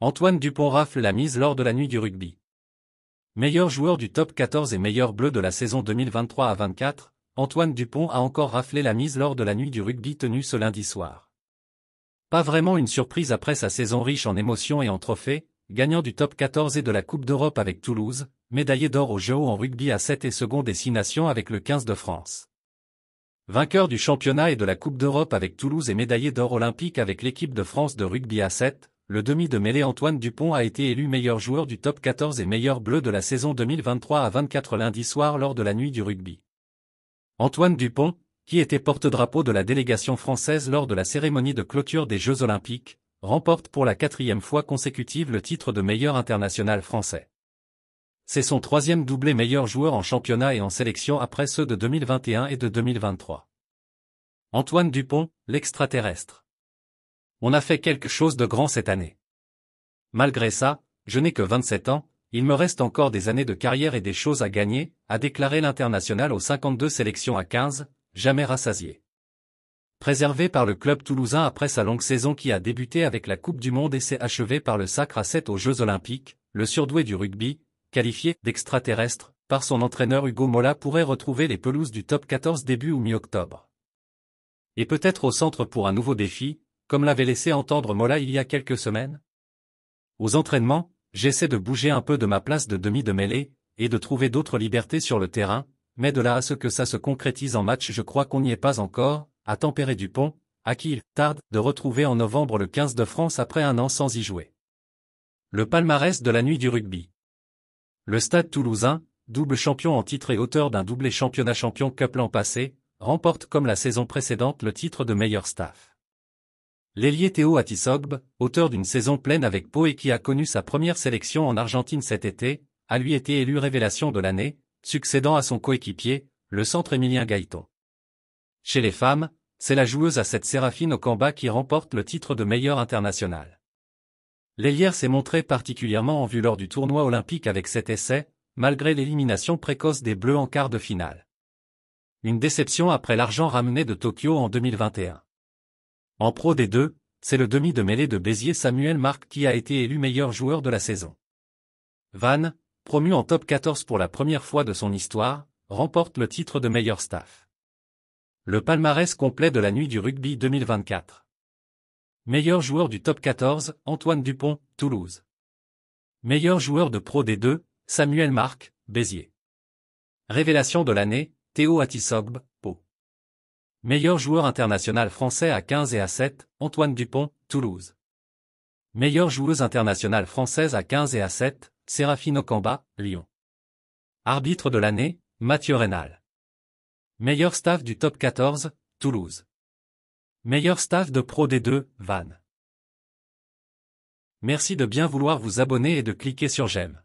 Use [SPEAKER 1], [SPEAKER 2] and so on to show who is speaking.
[SPEAKER 1] Antoine Dupont rafle la mise lors de la nuit du rugby. Meilleur joueur du top 14 et meilleur bleu de la saison 2023 à 24, Antoine Dupont a encore raflé la mise lors de la nuit du rugby tenue ce lundi soir. Pas vraiment une surprise après sa saison riche en émotions et en trophées, gagnant du top 14 et de la Coupe d'Europe avec Toulouse, médaillé d'or aux JO en rugby à 7 et second des 6 nations avec le 15 de France. Vainqueur du championnat et de la Coupe d'Europe avec Toulouse et médaillé d'or olympique avec l'équipe de France de rugby à 7, le demi de mêlée Antoine Dupont a été élu meilleur joueur du top 14 et meilleur bleu de la saison 2023 à 24 lundi soir lors de la nuit du rugby. Antoine Dupont, qui était porte-drapeau de la délégation française lors de la cérémonie de clôture des Jeux Olympiques, remporte pour la 4e fois consécutive le titre de meilleur international français. C'est son 3e doublé meilleur joueur en championnat et en sélection après ceux de 2021 et de 2023. Antoine Dupont, l'extraterrestre. On a fait quelque chose de grand cette année. Malgré ça, je n'ai que 27 ans, il me reste encore des années de carrière et des choses à gagner, a déclaré l'international aux 52 sélections à 15, jamais rassasié. Préservé par le club toulousain après sa longue saison qui a débuté avec la Coupe du Monde et s'est achevée par le sacre à 7 aux Jeux Olympiques, le surdoué du rugby, qualifié d'extraterrestre par son entraîneur Hugo Mola pourrait retrouver les pelouses du top 14 début ou mi-octobre. Et peut-être au centre pour un nouveau défi, comme l'avait laissé entendre Mola il y a quelques semaines. Aux entraînements, j'essaie de bouger un peu de ma place de demi de mêlée, et de trouver d'autres libertés sur le terrain, mais de là à ce que ça se concrétise en match je crois qu'on n'y est pas encore, a tempéré Dupont, à qui il tarde de retrouver en novembre le 15 de France après un an sans y jouer. Le palmarès de la nuit du rugby. Le Stade Toulousain, double champion en titre et auteur d'un doublé championnat champion cup l'an passé, remporte comme la saison précédente le titre de meilleur staff. L'ailier Théo Atisogbe, auteur d'une saison pleine avec Pau et qui a connu sa première sélection en Argentine cet été, a lui été élu révélation de l'année, succédant à son coéquipier, le centre Émilien Gaëton. Chez les femmes, c'est la joueuse à 7 Séraphine Okamba qui remporte le titre de meilleure internationale. L'ailière s'est montrée particulièrement en vue lors du tournoi olympique avec 7 essais, malgré l'élimination précoce des Bleus en quart de finale. Une déception après l'argent ramené de Tokyo en 2021. En Pro D2, c'est le demi de mêlée de Béziers Samuel Marc qui a été élu meilleur joueur de la saison. Vannes, promu en top 14 pour la première fois de son histoire, remporte le titre de meilleur staff. Le palmarès complet de la nuit du rugby 2024. Meilleur joueur du top 14, Antoine Dupont, Toulouse. Meilleur joueur de Pro D2, Samuel Marc, Béziers. Révélation de l'année, Théo Atisogbe, Pau. Meilleur joueur international français à 15 et à 7, Antoine Dupont, Toulouse. Meilleure joueuse internationale française à 15 et à 7, Séraphine Okamba, Lyon. Arbitre de l'année, Mathieu Reynal. Meilleur staff du top 14, Toulouse. Meilleur staff de Pro D2, Vannes. Merci de bien vouloir vous abonner et de cliquer sur j'aime.